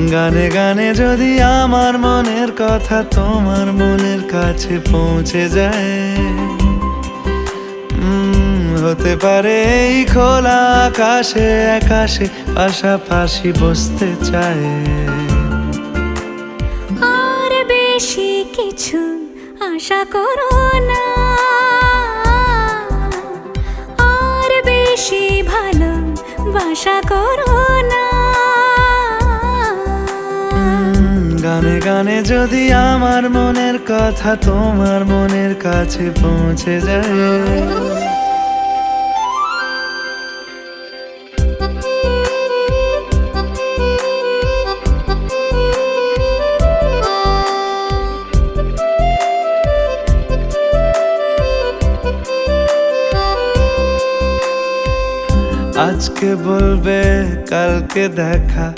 গানে গানে যদি আমার মনের কথা তোমার মনের কাছে পৌঁছে যায়, হতে পারে এই খোলা আকাশে আকাশে পাশাপাশি বসতে চায়। আর বেশি কিছু আশা করো না, আর বেশি ভালোবাসা করো না। গানে গানে যদি আমার মনের কথা তোমার মনের কাছে পৌঁছে যায়। আজকে বলবে কালকে দেখা।